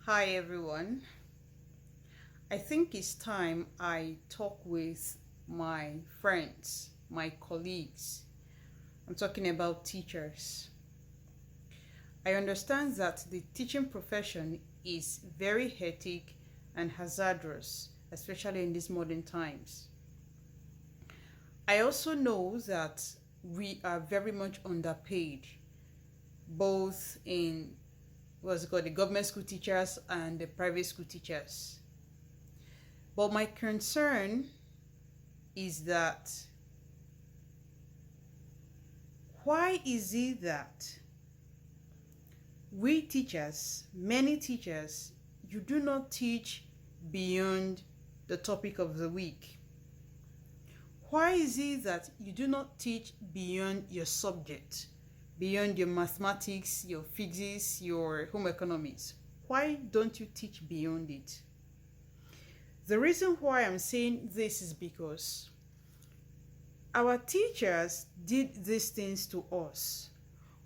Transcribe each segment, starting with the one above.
Hi everyone. I think it's time I talk with my friends, my colleagues. I'm talking about teachers. I understand that the teaching profession is very hectic and hazardous, especially in these modern times. I also know that we are very much underpaid, both in what's it called, the government school teachers and the private school teachers. But my concern is that why is it that we teachers, many teachers, you do not teach beyond the topic of the week? Why is it that you do not teach beyond your subject, beyond your mathematics, your physics, your home economics? Why don't you teach beyond it? The reason why I'm saying this is because our teachers did these things to us.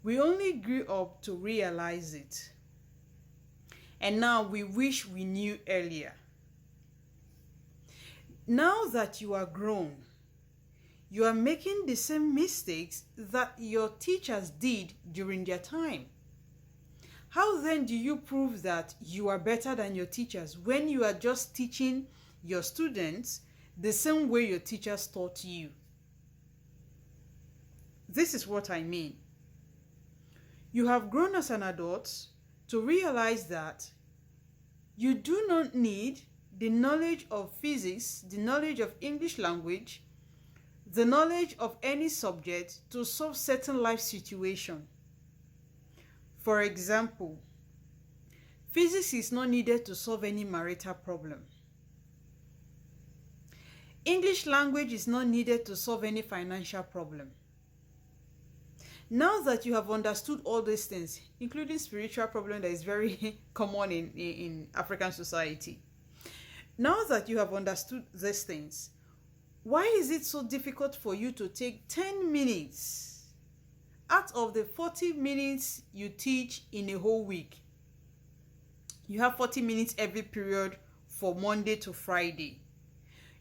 We only grew up to realize it. And now we wish we knew earlier. Now that you are grown, you are making the same mistakes that your teachers did during their time. How then do you prove that you are better than your teachers when you are just teaching your students the same way your teachers taught you? This is what I mean. You have grown as an adult to realize that you do not need the knowledge of physics, the knowledge of English language, the knowledge of any subject to solve certain life situations. For example, physics is not needed to solve any marital problem. English language is not needed to solve any financial problem. Now that you have understood all these things, including spiritual problem that is very common in African society, now that you have understood these things, why is it so difficult for you to take 10 minutes out of the 40 minutes you teach in a whole week? You have 40 minutes every period for Monday to Friday.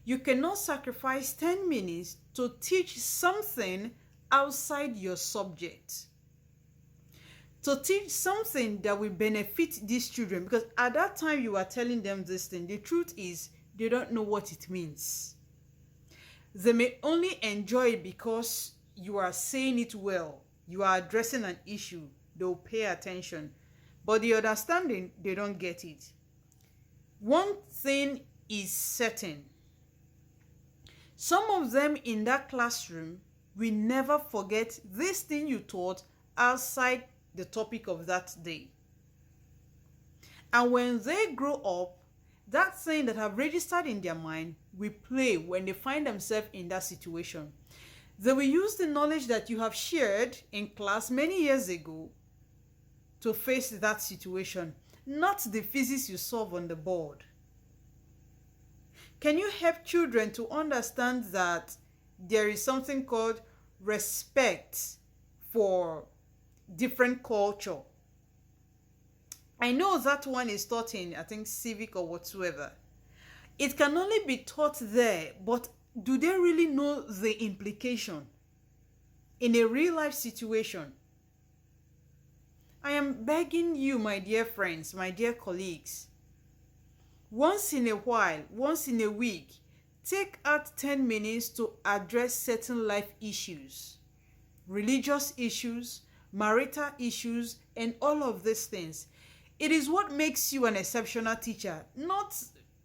You cannot sacrifice 10 minutes to teach something outside your subject, to teach something that will benefit these children, because at that time you are telling them this thing, the truth is they don't know what it means. They may only enjoy it because you are saying it well, you are addressing an issue, they'll pay attention, but the understanding, they don't get it. One thing is certain: some of them in that classroom will never forget this thing you taught outside the topic of that day. And when they grow up, that thing that have registered in their mind will play when they find themselves in that situation. They will use the knowledge that you have shared in class many years ago to face that situation, not the physics you solve on the board. Can you help children to understand that there is something called respect for different culture? I know that one is taught in, I think, civic or whatsoever. It can only be taught there, but do they really know the implication in a real life situation? I am begging you, my dear friends, my dear colleagues, once in a while, once in a week, take out 10 minutes to address certain life issues, religious issues, marital issues, and all of these things. It is what makes you an exceptional teacher, not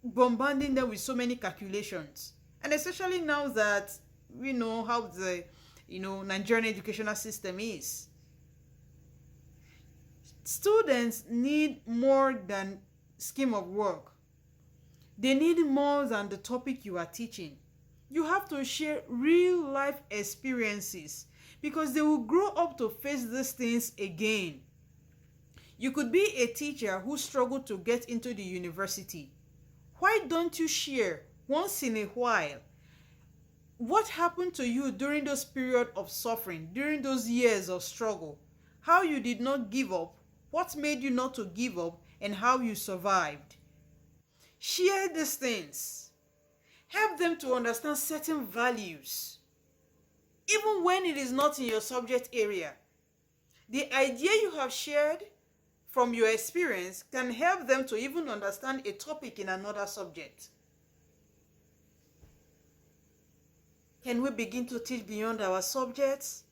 bombarding them with so many calculations. And especially now that we know how the Nigerian educational system is. Students need more than scheme of work. They need more than the topic you are teaching. You have to share real life experiences because they will grow up to face these things again. You could be a teacher who struggled to get into the university. Why don't you share once in a while what happened to you during those periods of suffering, during those years of struggle? How you did not give up, what made you not to give up, and how you survived. Share these things. Help them to understand certain values, even when it is not in your subject area. The idea you have shared from your experience can help them to even understand a topic in another subject. Can we begin to teach beyond our subjects?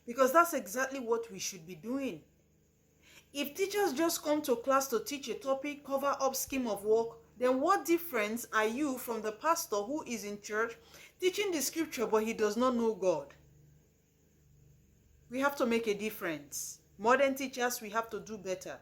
Because that's exactly what we should be doing. If teachers just come to class to teach a topic, cover up scheme of work, then what difference are you from the pastor who is in church teaching the scripture but he does not know God? We have to make a difference. Modern teachers, we have to do better.